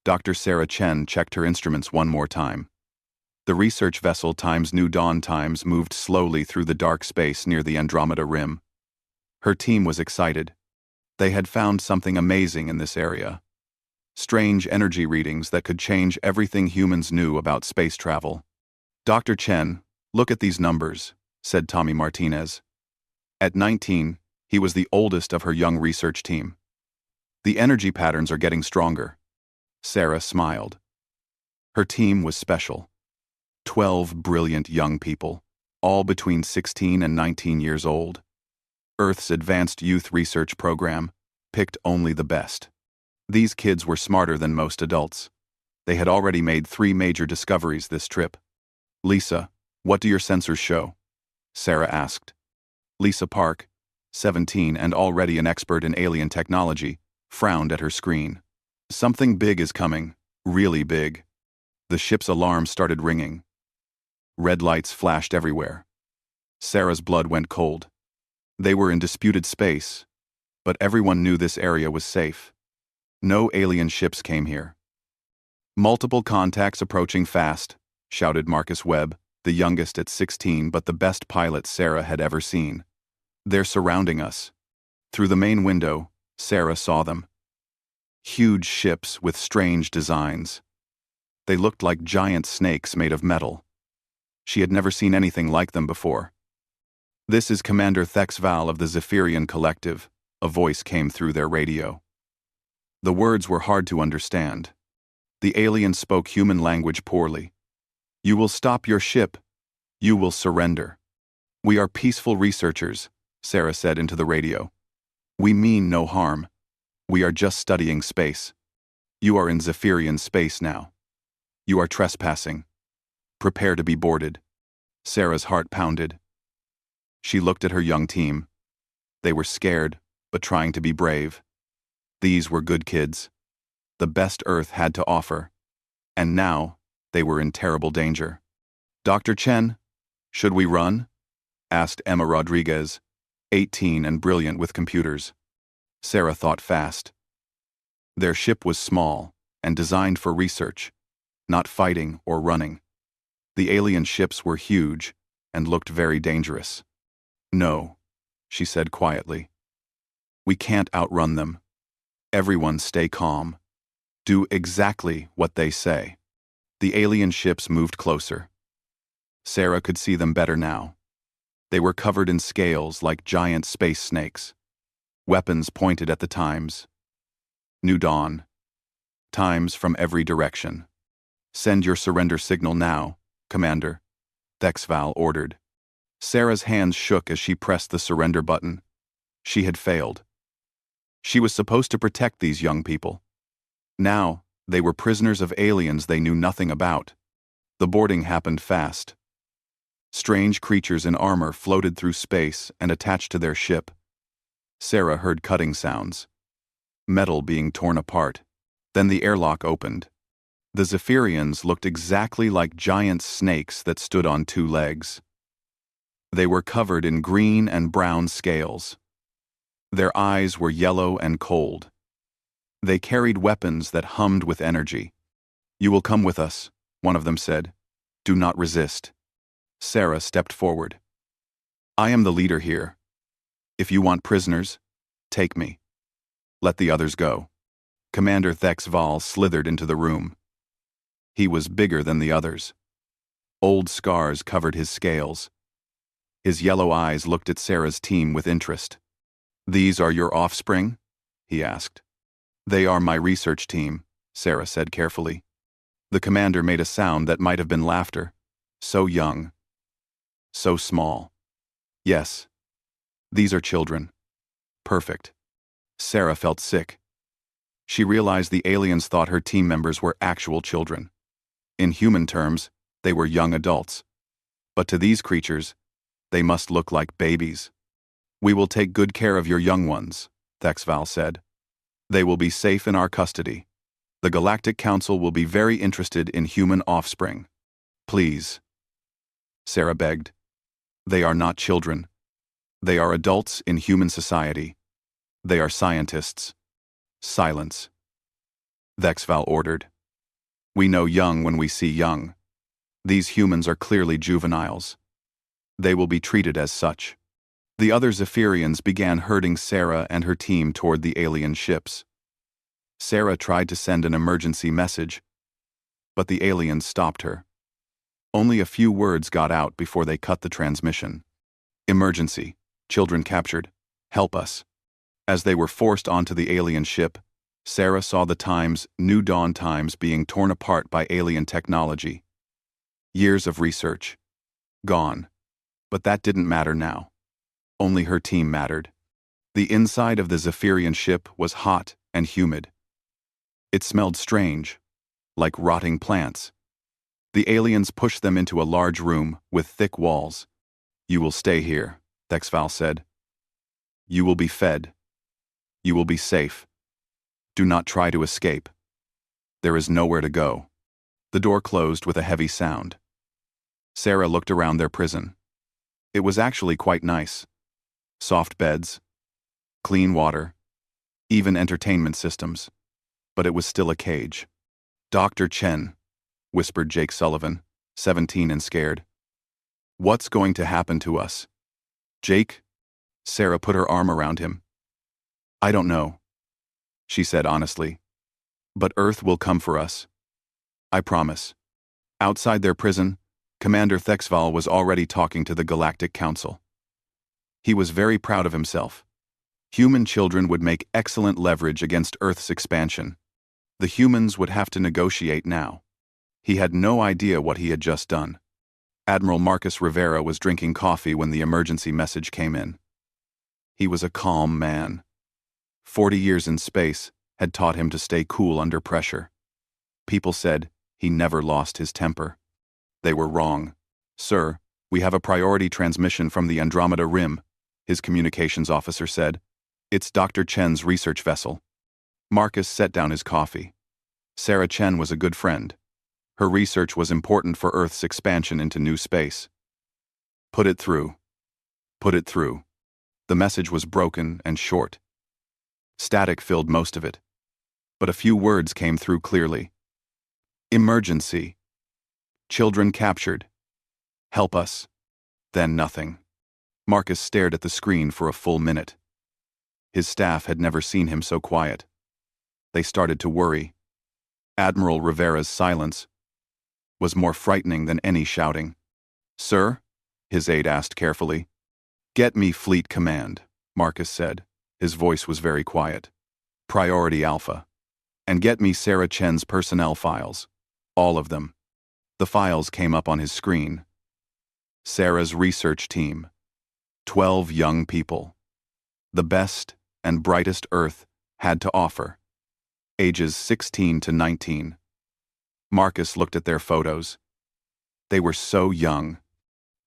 Dr. Sarah Chen checked her instruments one more time. The research vessel times New Dawn times moved slowly through the dark space near the Andromeda Rim. Her team was excited. They had found something amazing in this area. Strange energy readings that could change everything humans knew about space travel. Dr. Chen, look at these numbers, said Tommy Martinez. At 19, he was the oldest of her young research team. The energy patterns are getting stronger. Sarah smiled. Her team was special. 12 brilliant young people, all between 16 and 19 years old. Earth's Advanced Youth Research Program picked only the best. These kids were smarter than most adults. They had already made 3 major discoveries this trip. Lisa, what do your sensors show? Sarah asked. Lisa Park, 17 and already an expert in alien technology, frowned at her screen. Something big is coming, really big. The ship's alarm started ringing. Red lights flashed everywhere. Sarah's blood went cold. They were in disputed space, but everyone knew this area was safe. No alien ships came here. Multiple contacts approaching fast, shouted Marcus Webb, the youngest at 16 but the best pilot Sarah had ever seen. They're surrounding us. Through the main window, Sarah saw them. Huge ships with strange designs. They looked like giant snakes made of metal. She had never seen anything like them before. This is Commander Thexval of the Zephyrian Collective, a voice came through their radio. The words were hard to understand. The alien spoke human language poorly. You will stop your ship. You will surrender. We are peaceful researchers, Sarah said into the radio. We mean no harm. We are just studying space. You are in Zephyrian space now. You are trespassing. Prepare to be boarded. Sarah's heart pounded. She looked at her young team. They were scared, but trying to be brave. These were good kids. The best Earth had to offer. And now, they were in terrible danger. Dr. Chen, should we run? Asked Emma Rodriguez, 18 and brilliant with computers. Sarah thought fast. Their ship was small and designed for research, not fighting or running. The alien ships were huge and looked very dangerous. No, she said quietly. We can't outrun them. Everyone stay calm. Do exactly what they say. The alien ships moved closer. Sarah could see them better now. They were covered in scales like giant space snakes. Weapons pointed at the times. New dawn. Times from every direction. Send your surrender signal now, Commander, Thexval ordered. Sarah's hands shook as she pressed the surrender button. She had failed. She was supposed to protect these young people. Now, they were prisoners of aliens they knew nothing about. The boarding happened fast. Strange creatures in armor floated through space and attached to their ship. Sarah heard cutting sounds. Metal being torn apart. Then the airlock opened. The Zephyrians looked exactly like giant snakes that stood on 2 legs. They were covered in green and brown scales. Their eyes were yellow and cold. They carried weapons that hummed with energy. You will come with us, one of them said. Do not resist. Sarah stepped forward. I am the leader here. If you want prisoners, take me. Let the others go. Commander Thexval slithered into the room. He was bigger than the others. Old scars covered his scales. His yellow eyes looked at Sarah's team with interest. These are your offspring? He asked. They are my research team, Sarah said carefully. The commander made a sound that might have been laughter. So young. So small. Yes. These are children. Perfect. Sarah felt sick. She realized the aliens thought her team members were actual children. In human terms, they were young adults. But to these creatures, they must look like babies. We will take good care of your young ones, Thexval said. They will be safe in our custody. The Galactic Council will be very interested in human offspring. Please. Sarah begged. They are not children. They are adults in human society. They are scientists. Silence. Thexval ordered. We know young when we see young. These humans are clearly juveniles. They will be treated as such. The other Zephyrians began herding Sarah and her team toward the alien ships. Sarah tried to send an emergency message, but the aliens stopped her. Only a few words got out before they cut the transmission. Emergency. Children captured. Help us. As they were forced onto the alien ship, Sarah saw the times, New Dawn times, being torn apart by alien technology. Years of research. Gone. But that didn't matter now. Only her team mattered. The inside of the Zephyrian ship was hot and humid. It smelled strange, like rotting plants. The aliens pushed them into a large room with thick walls. You will stay here, Thexval said. You will be fed. You will be safe. Do not try to escape. There is nowhere to go. The door closed with a heavy sound. Sarah looked around their prison. It was actually quite nice. Soft beds, clean water, even entertainment systems, but it was still a cage. Dr. Chen, whispered Jake Sullivan, 17 and scared. What's going to happen to us? Jake? Sarah put her arm around him. I don't know, she said honestly. But Earth will come for us. I promise. Outside their prison, Commander Thexval was already talking to the Galactic Council. He was very proud of himself. Human children would make excellent leverage against Earth's expansion. The humans would have to negotiate now. He had no idea what he had just done. Admiral Marcus Rivera was drinking coffee when the emergency message came in. He was a calm man. 40 years in space had taught him to stay cool under pressure. People said he never lost his temper. They were wrong. Sir, we have a priority transmission from the Andromeda Rim, his communications officer said. It's Dr. Chen's research vessel. Marcus set down his coffee. Sarah Chen was a good friend. Her research was important for Earth's expansion into new space. Put it through. Put it through. The message was broken and short. Static filled most of it. But a few words came through clearly. Emergency. Children captured. Help us. Then nothing. Marcus stared at the screen for a full minute. His staff had never seen him so quiet. They started to worry. Admiral Rivera's silence was more frightening than any shouting. Sir? His aide asked carefully. Get me Fleet Command, Marcus said. His voice was very quiet. Priority Alpha. And get me Sarah Chen's personnel files. All of them. The files came up on his screen. Sarah's research team. 12 young people. The best and brightest Earth had to offer. Ages 16 to 19. Marcus looked at their photos. They were so young,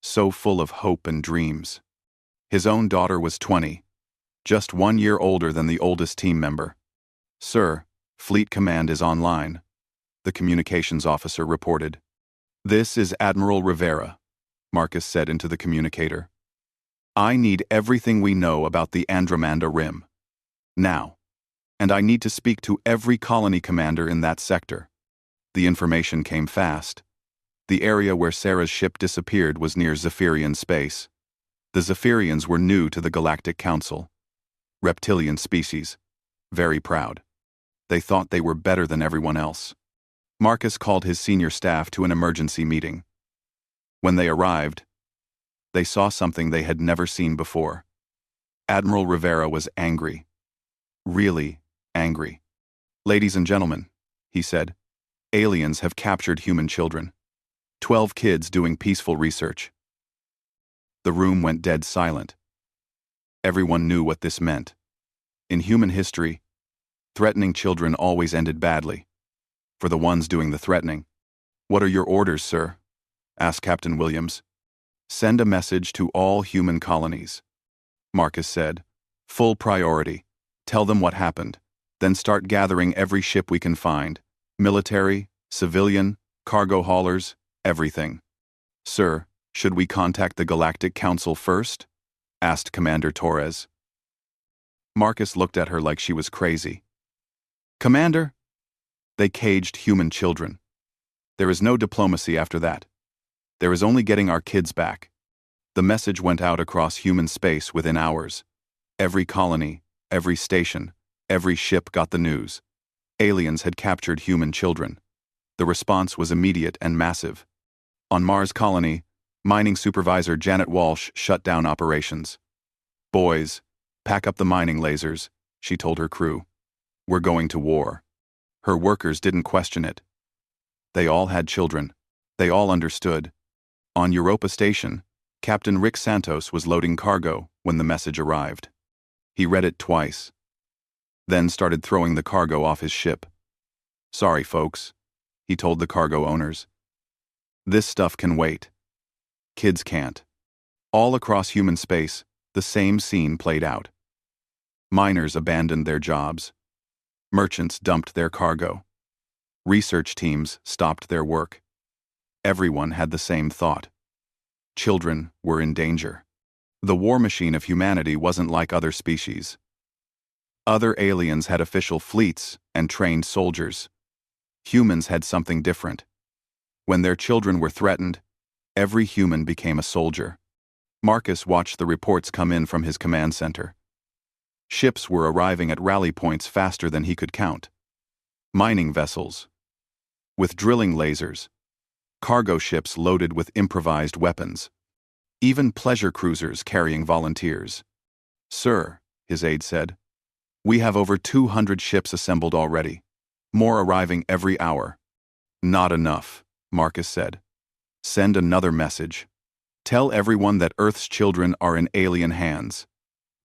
so full of hope and dreams. His own daughter was 20, just 1 year older than the oldest team member. Sir, Fleet Command is online, the communications officer reported. This is Admiral Rivera, Marcus said into the communicator. I need everything we know about the Andromeda Rim. Now. And I need to speak to every colony commander in that sector. The information came fast. The area where Sarah's ship disappeared was near Zephyrian space. The Zephyrians were new to the Galactic Council. Reptilian species. Very proud. They thought they were better than everyone else. Marcus called his senior staff to an emergency meeting. When they arrived, they saw something they had never seen before. Admiral Rivera was angry. Really angry. Ladies and gentlemen, he said, aliens have captured human children. 12 kids doing peaceful research. The room went dead silent. Everyone knew what this meant. In human history, threatening children always ended badly. For the ones doing the threatening. What are your orders, sir? Asked Captain Williams. Send a message to all human colonies. Marcus said. Full priority. Tell them what happened. Then start gathering every ship we can find. Military, civilian, cargo haulers, everything. Sir, should we contact the Galactic Council first? Asked Commander Torres. Marcus looked at her like she was crazy. Commander? They caged human children. There is no diplomacy after that. There is only getting our kids back. The message went out across human space within hours. Every colony, every station, every ship got the news. Aliens had captured human children. The response was immediate and massive. On Mars colony, mining supervisor Janet Walsh shut down operations. "Boys, pack up the mining lasers," she told her crew. "We're going to war." Her workers didn't question it. They all had children. They all understood. On Europa Station, Captain Rick Santos was loading cargo when the message arrived. He read it twice, then started throwing the cargo off his ship. "Sorry, folks," he told the cargo owners. "This stuff can wait. Kids can't." All across human space, the same scene played out. Miners abandoned their jobs. Merchants dumped their cargo. Research teams stopped their work. Everyone had the same thought. Children were in danger. The war machine of humanity wasn't like other species. Other aliens had official fleets and trained soldiers. Humans had something different. When their children were threatened, every human became a soldier. Marcus watched the reports come in from his command center. Ships were arriving at rally points faster than he could count. Mining vessels with drilling lasers, cargo ships loaded with improvised weapons, even pleasure cruisers carrying volunteers. "Sir," his aide said, "we have over 200 ships assembled already, more arriving every hour." "Not enough," Marcus said. "Send another message. Tell everyone that Earth's children are in alien hands.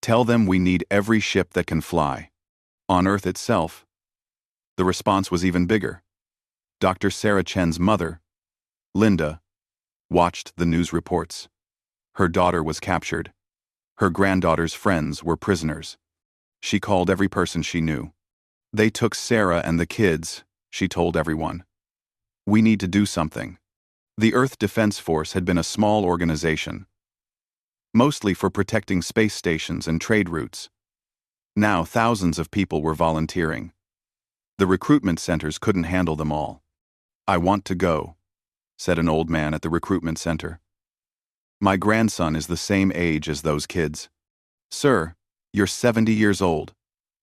Tell them we need every ship that can fly." On Earth itself, the response was even bigger. Dr. Sarah Chen's mother, Linda, watched the news reports. Her daughter was captured. Her granddaughter's friends were prisoners. She called every person she knew. "They took Sarah and the kids," she told everyone. "We need to do something." The Earth Defense Force had been a small organization, mostly for protecting space stations and trade routes. Now thousands of people were volunteering. The recruitment centers couldn't handle them all. "I want to go," said an old man at the recruitment center. "My grandson is the same age as those kids." "Sir, you're 70 years old,"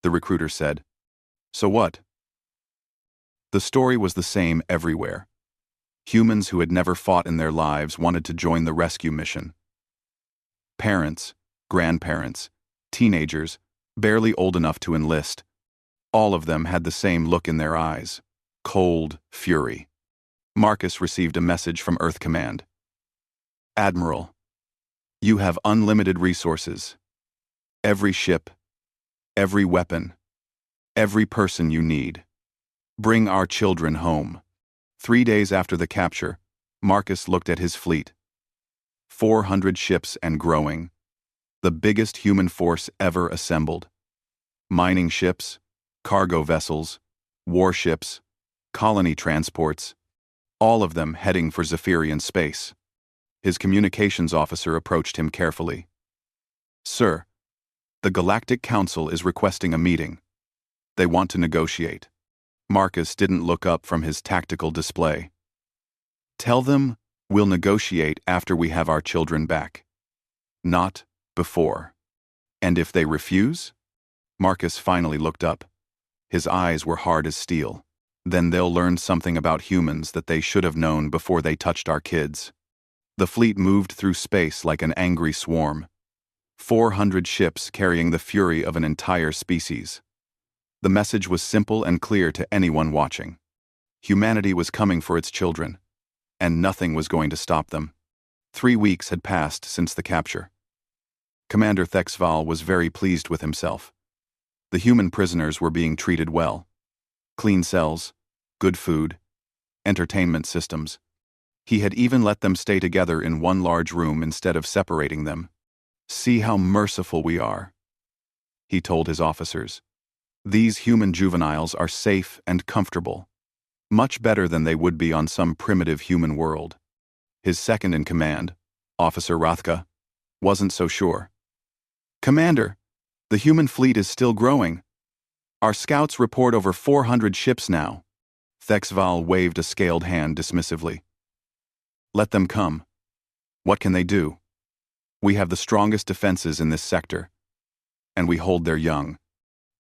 the recruiter said. "So what?" The story was the same everywhere. Humans who had never fought in their lives wanted to join the rescue mission. Parents, grandparents, teenagers, barely old enough to enlist, all of them had the same look in their eyes: cold fury. Marcus received a message from Earth Command. "Admiral, you have unlimited resources. Every ship, every weapon, every person you need. Bring our children home." 3 days after the capture, Marcus looked at his fleet. 400 ships and growing. The biggest human force ever assembled. Mining ships, cargo vessels, warships, colony transports, all of them heading for Zephyrian space. His communications officer approached him carefully. "Sir, the Galactic Council is requesting a meeting. They want to negotiate." Marcus didn't look up from his tactical display. "Tell them we'll negotiate after we have our children back. Not before." "And if they refuse?" Marcus finally looked up. His eyes were hard as steel. "Then they'll learn something about humans that they should have known before they touched our kids." The fleet moved through space like an angry swarm. 400 ships carrying the fury of an entire species. The message was simple and clear to anyone watching. Humanity was coming for its children, and nothing was going to stop them. 3 weeks had passed since the capture. Commander Thexval was very pleased with himself. The human prisoners were being treated well. Clean cells, good food, entertainment systems. He had even let them stay together in one large room instead of separating them. "See how merciful we are," he told his officers. "These human juveniles are safe and comfortable, much better than they would be on some primitive human world." His second in command, Officer Rathka, wasn't so sure. "Commander, the human fleet is still growing. Our scouts report over 400 ships now. Thexval waved a scaled hand dismissively. Let them come. What can they do? We have the strongest defenses in this sector, and we hold their young.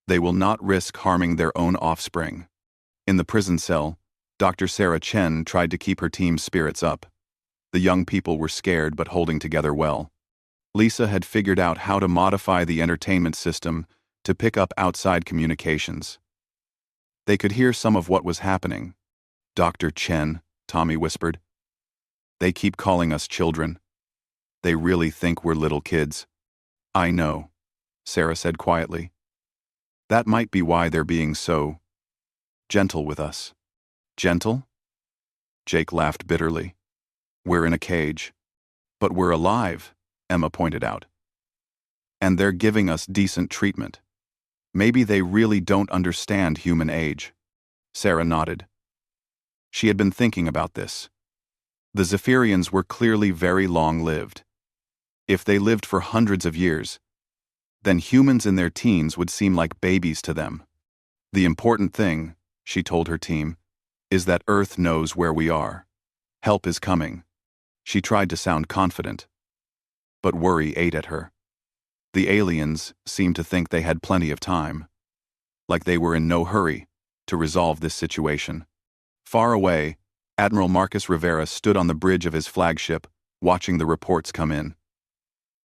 They will not risk harming their own offspring. In the prison cell, Dr. Sarah Chen tried to keep her team's spirits up. The young people were scared but holding together well. Lisa had figured out how to modify the entertainment system to pick up outside communications. They could hear some of what was happening. Dr. Chen, Tommy whispered. They keep calling us children. They really think we're little kids. I know, Sarah said quietly. That might be why they're being so gentle with us. Gentle? Jake laughed bitterly. We're in a cage. But we're alive, Emma pointed out. And they're giving us decent treatment. Maybe they really don't understand human age. Sarah nodded. She had been thinking about this. The Zephyrians were clearly very long-lived. If they lived for hundreds of years, then humans in their teens would seem like babies to them. The important thing, she told her team, is that Earth knows where we are. Help is coming. She tried to sound confident, but worry ate at her. The aliens seemed to think they had plenty of time, like they were in no hurry to resolve this situation. Far away, Admiral Marcus Rivera stood on the bridge of his flagship, watching the reports come in.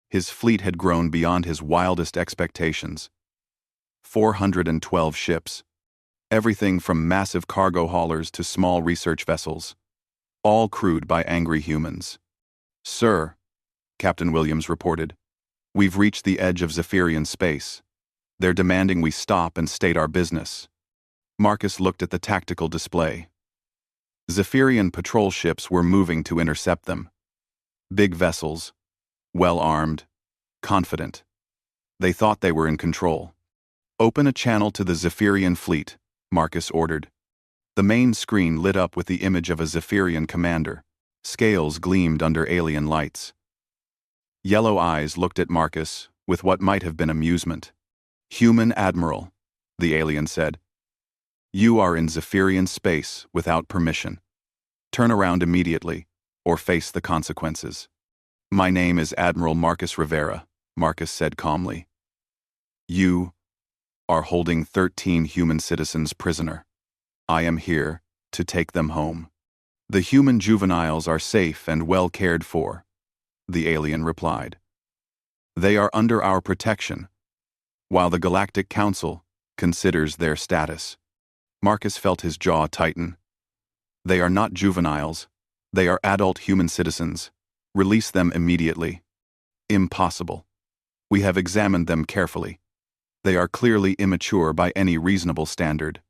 His fleet had grown beyond his wildest expectations. 412 ships, everything from massive cargo haulers to small research vessels, all crewed by angry humans. Sir, Captain Williams reported, we've reached the edge of Zephyrian space. They're demanding we stop and state our business. Marcus looked at the tactical display. Zephyrian patrol ships were moving to intercept them. Big vessels, well-armed, confident. They thought they were in control. Open a channel to the Zephyrian fleet, Marcus ordered. The main screen lit up with the image of a Zephyrian commander. Scales gleamed under alien lights. Yellow eyes looked at Marcus with what might have been amusement. Human Admiral, the alien said. You are in Zephyrian space without permission. Turn around immediately, or face the consequences. My name is Admiral Marcus Rivera, Marcus said calmly. You are holding 13 human citizens prisoner. I am here to take them home. The human juveniles are safe and well cared for, the alien replied. They are under our protection, while the Galactic Council considers their status. Marcus felt his jaw tighten. They are not juveniles. They are adult human citizens. Release them immediately. Impossible. We have examined them carefully. They are clearly immature by any reasonable standard.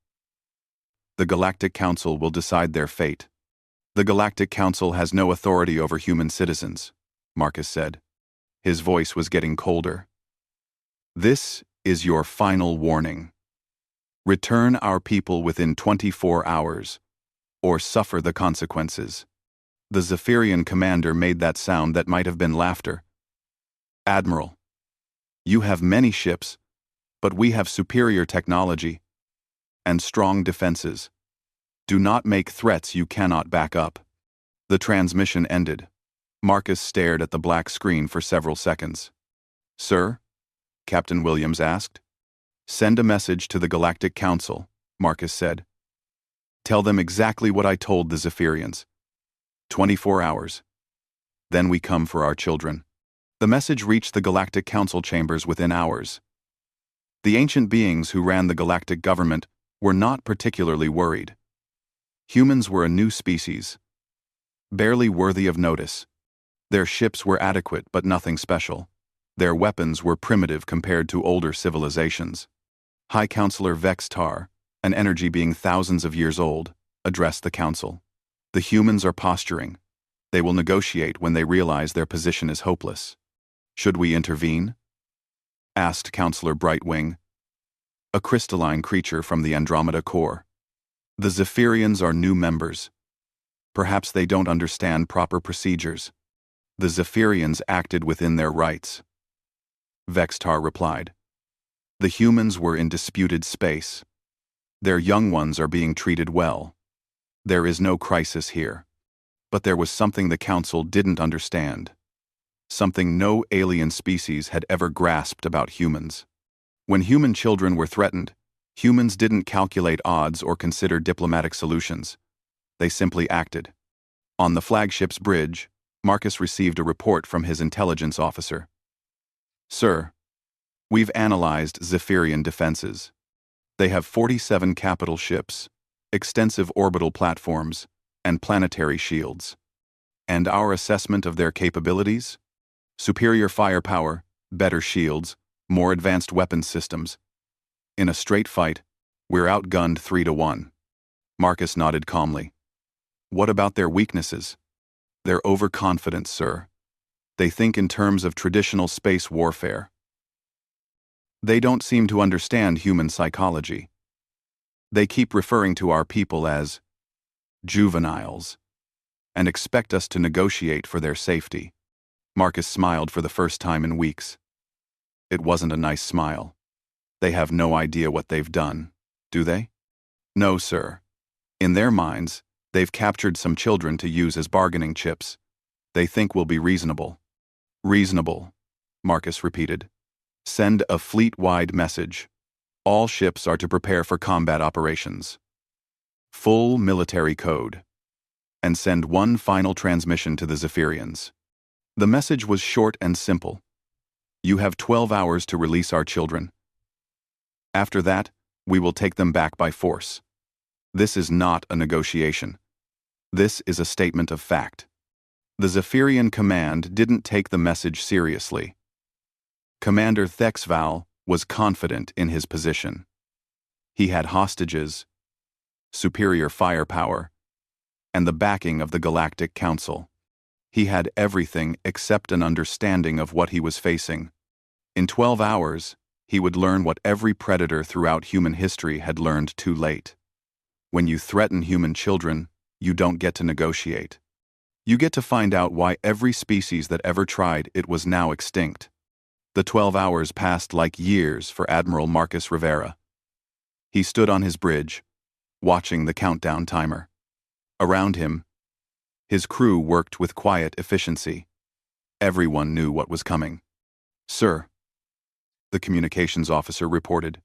The Galactic Council will decide their fate. The Galactic Council has no authority over human citizens, Marcus said. His voice was getting colder. This is your final warning. Return our people within 24 hours, or suffer the consequences. The Zephyrian commander made that sound that might have been laughter. Admiral, you have many ships, but we have superior technology and strong defenses. Do not make threats you cannot back up. The transmission ended. Marcus stared at the black screen for several seconds. Sir? Captain Williams asked. Send a message to the Galactic Council, Marcus said. Tell them exactly what I told the Zephyrians. 24 hours. Then we come for our children. The message reached the Galactic Council chambers within hours. The ancient beings who ran the galactic government were not particularly worried. Humans were a new species, barely worthy of notice. Their ships were adequate but nothing special. Their weapons were primitive compared to older civilizations. High Counselor Vextar, an energy being thousands of years old, addressed the council. The humans are posturing. They will negotiate when they realize their position is hopeless. Should we intervene? Asked Counselor Brightwing, a crystalline creature from the Andromeda core. The Zephyrians are new members. Perhaps they don't understand proper procedures. The Zephyrians acted within their rights. Vextar replied. The humans were in disputed space. Their young ones are being treated well. There is no crisis here. But there was something the Council didn't understand. Something no alien species had ever grasped about humans. When human children were threatened, humans didn't calculate odds or consider diplomatic solutions. They simply acted. On the flagship's bridge, Marcus received a report from his intelligence officer. Sir, we've analyzed Zephyrian defenses. They have 47 capital ships, extensive orbital platforms, and planetary shields. And our assessment of their capabilities? Superior firepower, better shields, more advanced weapons systems. In a straight fight, we're outgunned 3-1. Marcus nodded calmly. What about their weaknesses? They're overconfident, sir. They think in terms of traditional space warfare. They don't seem to understand human psychology. They keep referring to our people as juveniles and expect us to negotiate for their safety. Marcus smiled for the first time in weeks. It wasn't a nice smile. They have no idea what they've done, do they? No, sir. In their minds, they've captured some children to use as bargaining chips. They think we'll be reasonable. Reasonable, Marcus repeated. Send a fleet-wide message. All ships are to prepare for combat operations. Full military code. And send one final transmission to the Zephyrians. The message was short and simple. You have 12 hours to release our children. After that, we will take them back by force. This is not a negotiation. This is a statement of fact. The Zephyrian command didn't take the message seriously. Commander Thexval was confident in his position. He had hostages, superior firepower, and the backing of the Galactic Council. He had everything except an understanding of what he was facing. In 12 hours, he would learn what every predator throughout human history had learned too late. When you threaten human children, you don't get to negotiate. You get to find out why every species that ever tried it was now extinct. The 12 hours passed like years for Admiral Marcus Rivera. He stood on his bridge, watching the countdown timer. Around him, his crew worked with quiet efficiency. Everyone knew what was coming. Sir, the communications officer reported.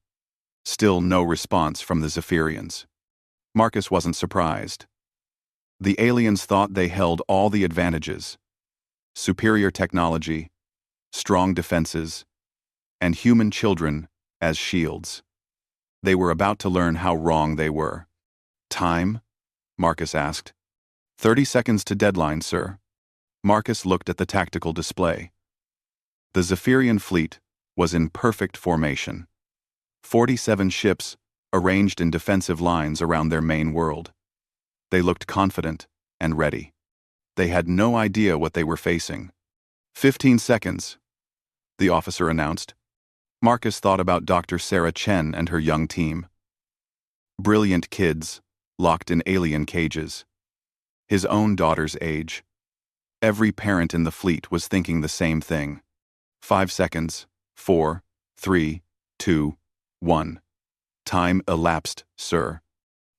Still no response from the Zephyrians. Marcus wasn't surprised. The aliens thought they held all the advantages. Superior technology, strong defenses, and human children as shields. They were about to learn how wrong they were. Time? Marcus asked. 30 seconds to deadline, sir. Marcus looked at the tactical display. The Zephyrian fleet was in perfect formation. 47 ships arranged in defensive lines around their main world. They looked confident and ready. They had no idea what they were facing. 15 seconds, the officer announced. Marcus thought about Dr. Sarah Chen and her young team. Brilliant kids, locked in alien cages. His own daughter's age. Every parent in the fleet was thinking the same thing. 5 seconds. 4, 3, 2, 1. Time elapsed, sir.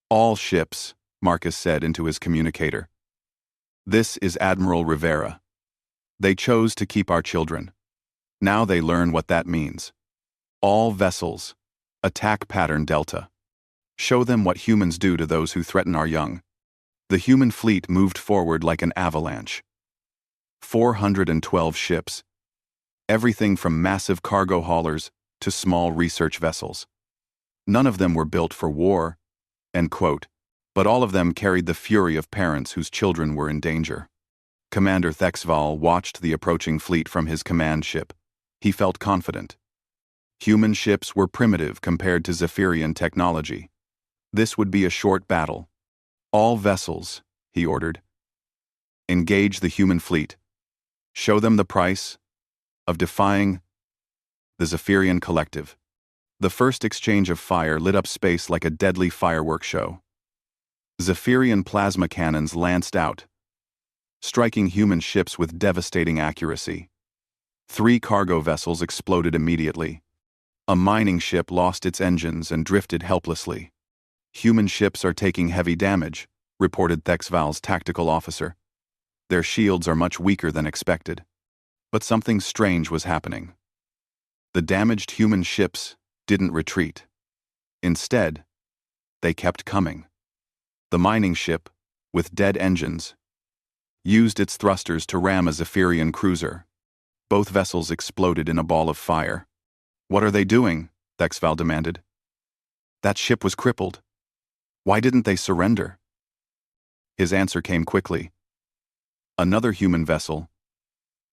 All ships, Marcus said into his communicator. This is Admiral Rivera. They chose to keep our children. Now they learn what that means. All vessels, attack pattern Delta. Show them what humans do to those who threaten our young. The human fleet moved forward like an avalanche. 412 ships. Everything from massive cargo haulers to small research vessels. None of them were built for war, end quote, but all of them carried the fury of parents whose children were in danger. Commander Thexval watched the approaching fleet from his command ship. He felt confident. Human ships were primitive compared to Zephyrian technology. This would be a short battle. All vessels, he ordered. Engage the human fleet. Show them the price of defying the Zephyrian collective. The first exchange of fire lit up space like a deadly fireworks show. Zephyrian plasma cannons lanced out, striking human ships with devastating accuracy. 3 cargo vessels exploded immediately. A mining ship lost its engines and drifted helplessly. Human ships are taking heavy damage, reported Thexval's tactical officer. Their shields are much weaker than expected. But something strange was happening. The damaged human ships didn't retreat. Instead, they kept coming. The mining ship, with dead engines, used its thrusters to ram a Zephyrian cruiser. Both vessels exploded in a ball of fire. "What are they doing?" Thexval demanded. "That ship was crippled. Why didn't they surrender?" His answer came quickly. Another human vessel,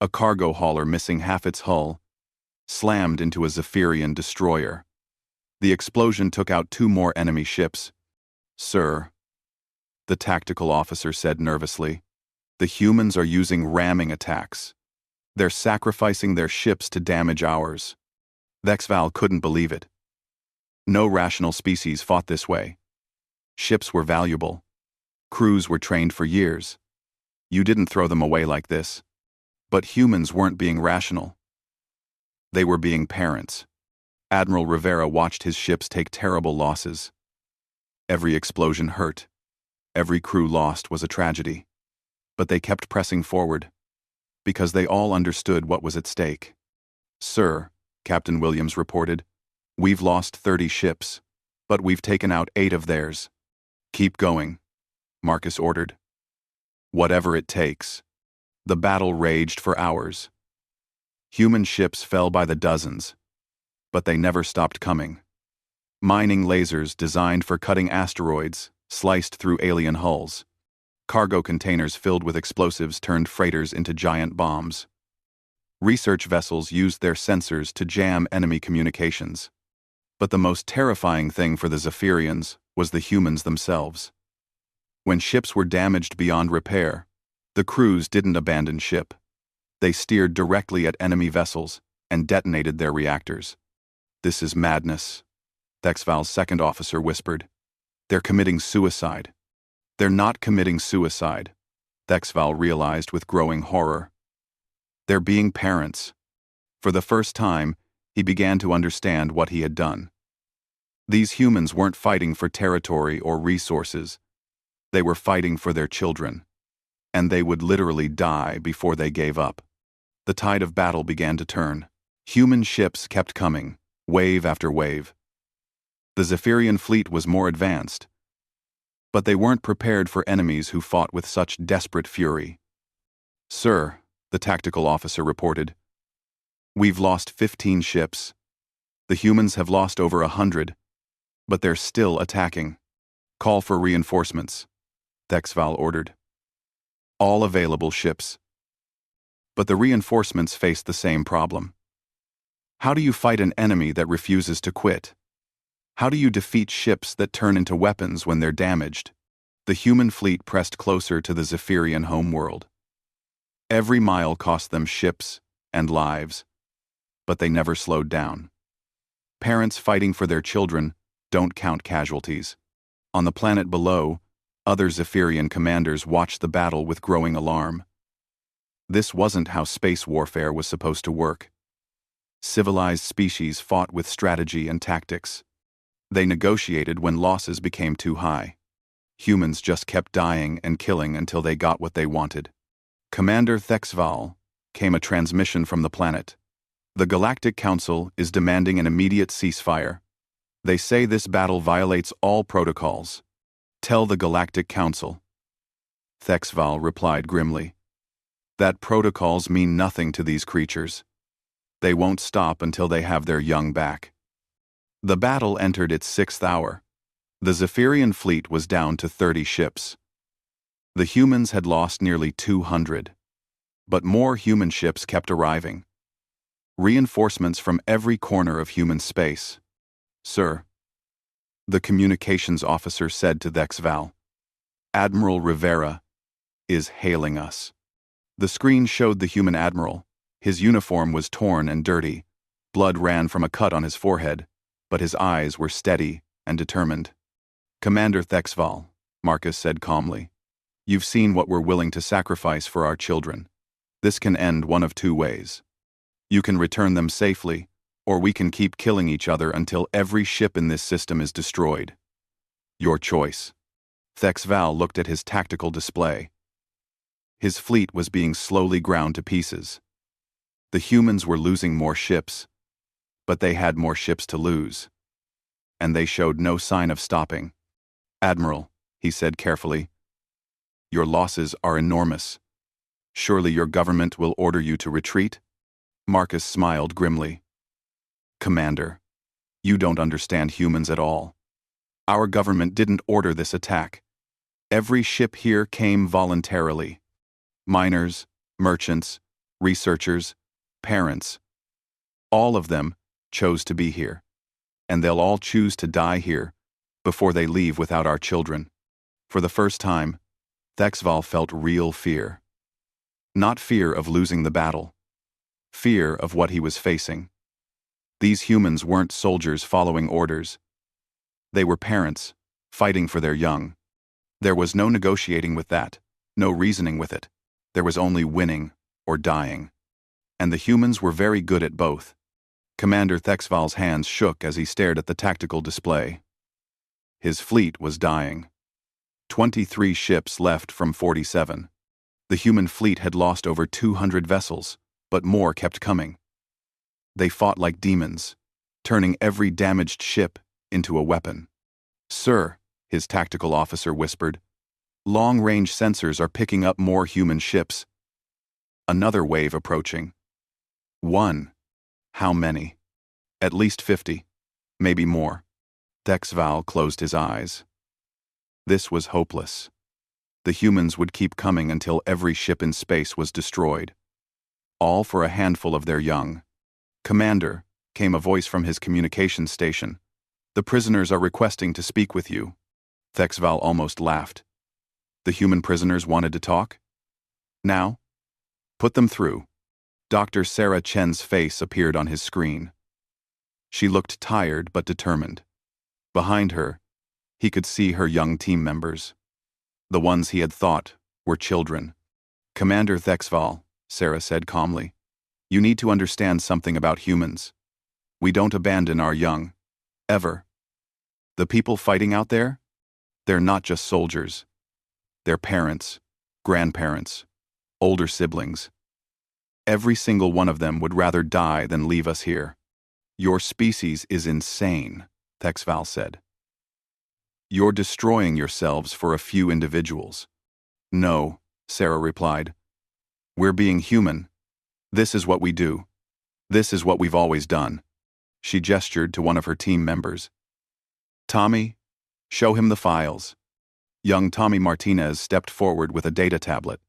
a cargo hauler missing half its hull, slammed into a Zephyrian destroyer. The explosion took out 2 more enemy ships. "Sir," the tactical officer said nervously, "the humans are using ramming attacks. They're sacrificing their ships to damage ours." Thexval couldn't believe it. No rational species fought this way. Ships were valuable. Crews were trained for years. You didn't throw them away like this. But humans weren't being rational. They were being parents. Admiral Rivera watched his ships take terrible losses. Every explosion hurt. Every crew lost was a tragedy. But they kept pressing forward, because they all understood what was at stake. "Sir," Captain Williams reported, "we've lost 30 ships, but we've taken out 8 of theirs." "Keep going," Marcus ordered. "Whatever it takes." The battle raged for hours. Human ships fell by the dozens, but they never stopped coming. Mining lasers designed for cutting asteroids sliced through alien hulls. Cargo containers filled with explosives turned freighters into giant bombs. Research vessels used their sensors to jam enemy communications. But the most terrifying thing for the Zephyrians was the humans themselves. When ships were damaged beyond repair, the crews didn't abandon ship. They steered directly at enemy vessels and detonated their reactors. "This is madness," Thexval's second officer whispered. "They're committing suicide." "They're not committing suicide," Thexval realized with growing horror. "They're being parents." For the first time, he began to understand what he had done. These humans weren't fighting for territory or resources. They were fighting for their children. And they would literally die before they gave up. The tide of battle began to turn. Human ships kept coming, wave after wave. The Zephyrian fleet was more advanced, but they weren't prepared for enemies who fought with such desperate fury. "Sir," the tactical officer reported, "we've lost 15 ships. The humans have lost over 100, but they're still attacking. Call for reinforcements," Thexval ordered. "All available ships." But the reinforcements faced the same problem. How do you fight an enemy that refuses to quit? How do you defeat ships that turn into weapons when they're damaged? The human fleet pressed closer to the Zephyrian homeworld. Every mile cost them ships and lives, but they never slowed down. Parents fighting for their children don't count casualties. On the planet below, other Zephyrian commanders watched the battle with growing alarm. This wasn't how space warfare was supposed to work. Civilized species fought with strategy and tactics. They negotiated when losses became too high. Humans just kept dying and killing until they got what they wanted. "Commander Thexval," came a transmission from the planet. "The Galactic Council is demanding an immediate ceasefire. They say this battle violates all protocols. Tell the Galactic Council." Thexval replied grimly, "That protocols mean nothing to these creatures. They won't stop until they have their young back." The battle entered its 6th hour. The Zephyrian fleet was down to 30 ships. The humans had lost nearly 200. But more human ships kept arriving. Reinforcements from every corner of human space. "Sir," the communications officer said to Thexval, "Admiral Rivera is hailing us." The screen showed the human admiral. His uniform was torn and dirty. Blood ran from a cut on his forehead, but his eyes were steady and determined. "Commander Thexval," Marcus said calmly, "you've seen what we're willing to sacrifice for our children. This can end one of 2 ways. You can return them safely, or we can keep killing each other until every ship in this system is destroyed. Your choice." Thexval looked at his tactical display. His fleet was being slowly ground to pieces. The humans were losing more ships, but they had more ships to lose. And they showed no sign of stopping. "Admiral," he said carefully, "your losses are enormous. Surely your government will order you to retreat?" Marcus smiled grimly. "Commander, you don't understand humans at all. Our government didn't order this attack. Every ship here came voluntarily. Miners, merchants, researchers, parents. All of them chose to be here. And they'll all choose to die here before they leave without our children." For the first time, Thexval felt real fear. Not fear of losing the battle. Fear of what he was facing. These humans weren't soldiers following orders. They were parents, fighting for their young. There was no negotiating with that, no reasoning with it. There was only winning or dying. And the humans were very good at both. Commander Thexval's hands shook as he stared at the tactical display. His fleet was dying. 23 ships left from 47. The human fleet had lost over 200 vessels, but more kept coming. They fought like demons, turning every damaged ship into a weapon. "Sir," his tactical officer whispered, "long-range sensors are picking up more human ships. Another wave approaching." "One. How many?" "At least 50. Maybe more." Thexval closed his eyes. This was hopeless. The humans would keep coming until every ship in space was destroyed. All for a handful of their young. "Commander," came a voice from his communications station, "the prisoners are requesting to speak with you." Thexval almost laughed. The human prisoners wanted to talk? Now? "Put them through." Dr. Sarah Chen's face appeared on his screen. She looked tired but determined. Behind her, he could see her young team members. The ones he had thought were children. "Commander Thexval," Sarah said calmly, "you need to understand something about humans. We don't abandon our young. Ever. The people fighting out there? They're not just soldiers. They're parents, grandparents, older siblings. Every single one of them would rather die than leave us here." "Your species is insane," Thexval said. "You're destroying yourselves for a few individuals." "No," Sarah replied. "We're being human. This is what we do. This is what we've always done." She gestured to one of her team members. "Tommy, show him the files." Young Tommy Martinez stepped forward with a data tablet.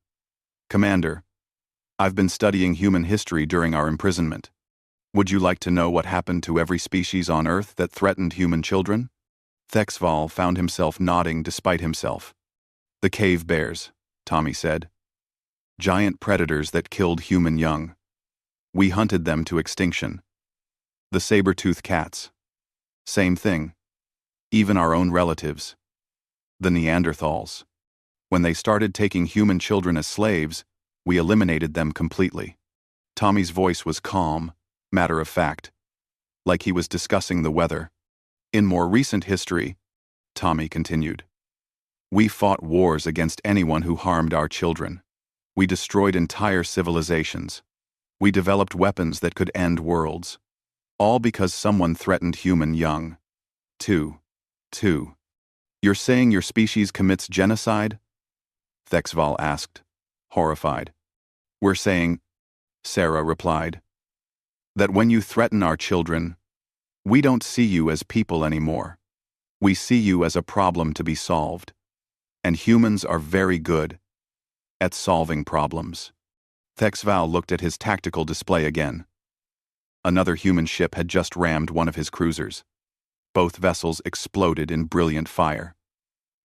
"Commander, I've been studying human history during our imprisonment. Would you like to know what happened to every species on Earth that threatened human children?" Thexval found himself nodding despite himself. "The cave bears," Tommy said. "Giant predators that killed human young. We hunted them to extinction. The saber-toothed cats. Same thing. Even our own relatives. The Neanderthals. When they started taking human children as slaves, we eliminated them completely." Tommy's voice was calm, matter-of-fact, like he was discussing the weather. "In more recent history," Tommy continued, "we fought wars against anyone who harmed our children. We destroyed entire civilizations. We developed weapons that could end worlds. All because someone threatened human young. Two. You're saying your species commits genocide?" Thexval asked, horrified. "We're saying," Sarah replied, "that when you threaten our children, we don't see you as people anymore. We see you as a problem to be solved. And humans are very good at solving problems." Thexval looked at his tactical display again. Another human ship had just rammed one of his cruisers. Both vessels exploded in brilliant fire.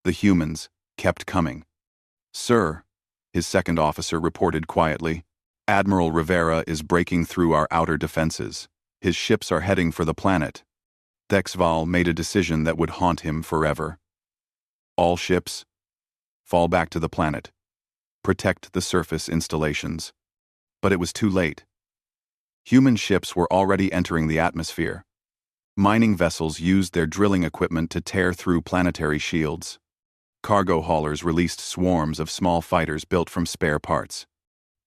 The humans kept coming. "Sir," his second officer reported quietly, "Admiral Rivera is breaking through our outer defenses. His ships are heading for the planet." Thexval made a decision that would haunt him forever. All ships, fall back to the planet. Protect the surface installations. But it was too late. Human ships were already entering the atmosphere. Mining vessels used their drilling equipment to tear through planetary shields. Cargo haulers released swarms of small fighters built from spare parts,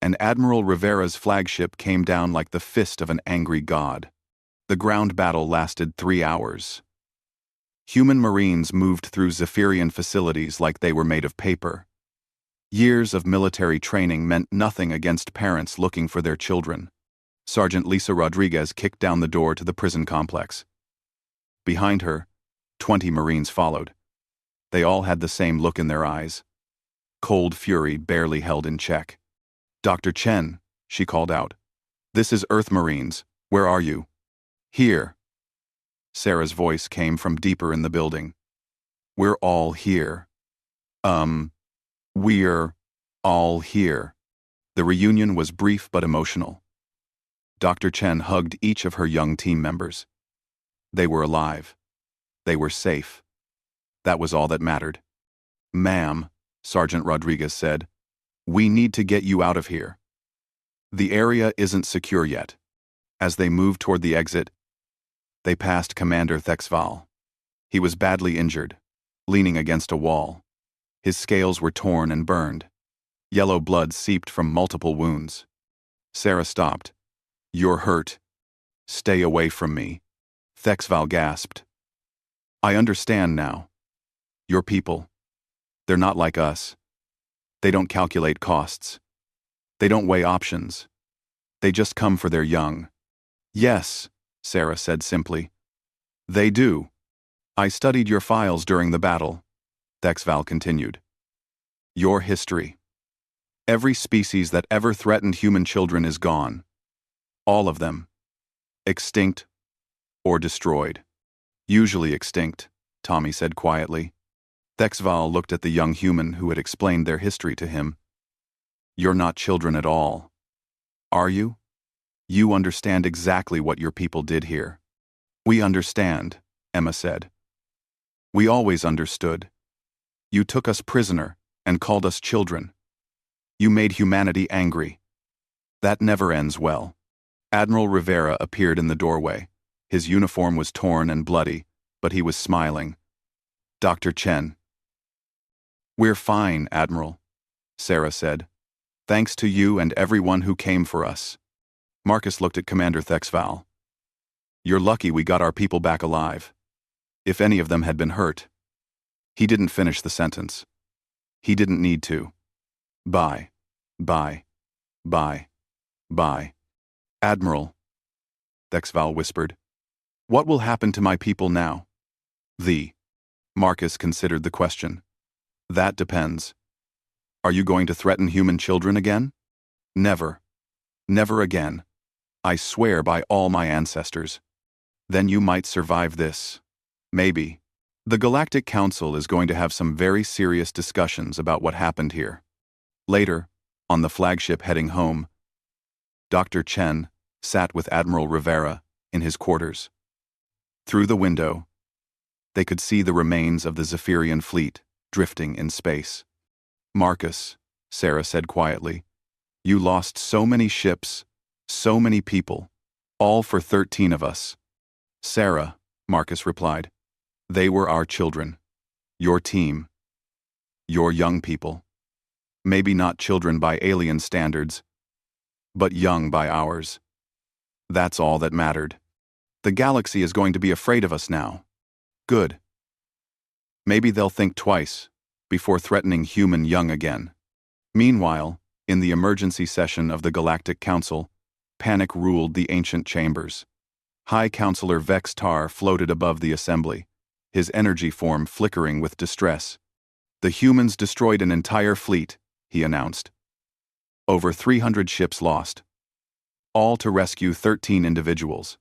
and Admiral Rivera's flagship came down like the fist of an angry god. The ground battle lasted 3 hours. Human Marines moved through Zephyrian facilities like they were made of paper. Years of military training meant nothing against parents looking for their children. Sergeant Lisa Rodriguez kicked down the door to the prison complex. Behind her, 20 Marines followed. They all had the same look in their eyes. Cold fury barely held in check. "Dr. Chen," she called out. "This is Earth Marines. Where are you?" "Here." Sarah's voice came from deeper in the building. "We're all here." We're all here." The reunion was brief but emotional. Dr. Chen hugged each of her young team members. They were alive. They were safe. That was all that mattered. "Ma'am," Sergeant Rodriguez said, "we need to get you out of here." "The area isn't secure yet." As they moved toward the exit, they passed Commander Thexval. He was badly injured, leaning against a wall. His scales were torn and burned. Yellow blood seeped from multiple wounds. Sarah stopped. "You're hurt. Stay away from me." Thexval gasped. "I understand now. Your people. They're not like us. They don't calculate costs. They don't weigh options. They just come for their young." "Yes," Sarah said simply. "They do. I studied your files during the battle," Thexval continued. "Your history. Every species that ever threatened human children is gone. All of them. Extinct or destroyed." "Usually extinct," Tommy said quietly. Thexval looked at the young human who had explained their history to him. "You're not children at all. Are you? You understand exactly what your people did here." "We understand," Emma said. "We always understood. You took us prisoner and called us children. You made humanity angry. That never ends well." Admiral Rivera appeared in the doorway. His uniform was torn and bloody, but he was smiling. "Dr. Chen." "We're fine, Admiral," Sarah said. "Thanks to you and everyone who came for us." Marcus looked at Commander Thexval. "You're lucky we got our people back alive. If any of them had been hurt." He didn't finish the sentence. He didn't need to. Bye. Bye. Bye. Bye. "Admiral," Thexval whispered, "what will happen to my people now?" Marcus considered the question. "That depends. Are you going to threaten human children again?" "Never. Never again. I swear by all my ancestors." "Then you might survive this." "Maybe." The Galactic Council is going to have some very serious discussions about what happened here. Later, on the flagship heading home, Dr. Chen sat with Admiral Rivera in his quarters. Through the window, they could see the remains of the Zephyrian fleet drifting in space. "Marcus," Sarah said quietly, "you lost so many ships, so many people, all for 13 of us." "Sarah," Marcus replied, "they were our children. Your team. Your young people. Maybe not children by alien standards, but young by ours. That's all that mattered. The galaxy is going to be afraid of us now. Good. Maybe they'll think twice before threatening human young again." Meanwhile, in the emergency session of the Galactic Council, panic ruled the ancient chambers. High Counselor Vex Tar floated above the assembly, his energy form flickering with distress. "The humans destroyed an entire fleet," he announced. "Over 300 ships lost. All to rescue 13 individuals."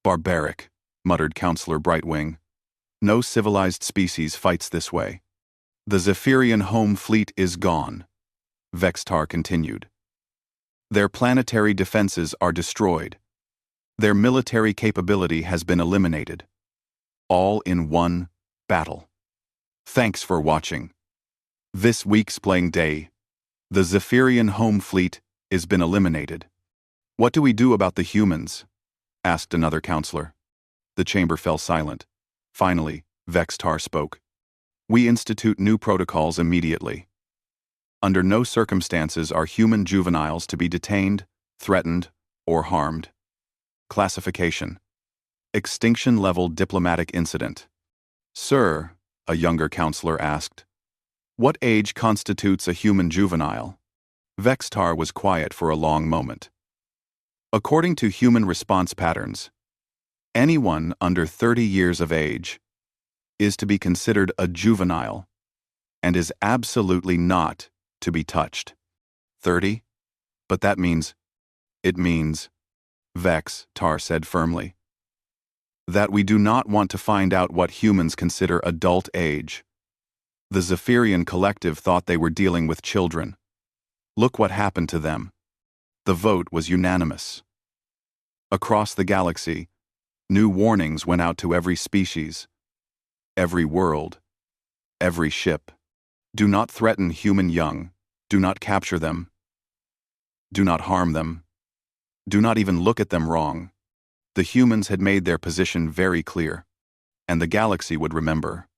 "Barbaric," muttered Counselor Brightwing. "No civilized species fights this way." "The Zephyrian home fleet is gone," Vextar continued. "Their planetary defenses are destroyed. Their military capability has been eliminated. All in one battle. Thanks for watching. This week's playing day. The Zephyrian home fleet has been eliminated." "What do we do about the humans?" asked another counselor. The chamber fell silent. Finally, Vextar spoke. We institute new protocols immediately. Under no circumstances are human juveniles to be detained, threatened, or harmed. Classification: extinction-level diplomatic incident. Sir, a younger counselor asked, what age constitutes a human juvenile? Vextar was quiet for a long moment. According to human response patterns, anyone under 30 years of age is to be considered a juvenile and is absolutely not to be touched. 30? But that means, Vex, Tar said firmly, that we do not want to find out what humans consider adult age. The Zephyrian collective thought they were dealing with children. Look what happened to them. The vote was unanimous. Across the galaxy, new warnings went out to every species, every world, every ship. Do not threaten human young. Do not capture them. Do not harm them. Do not even look at them wrong. The humans had made their position very clear, and the galaxy would remember.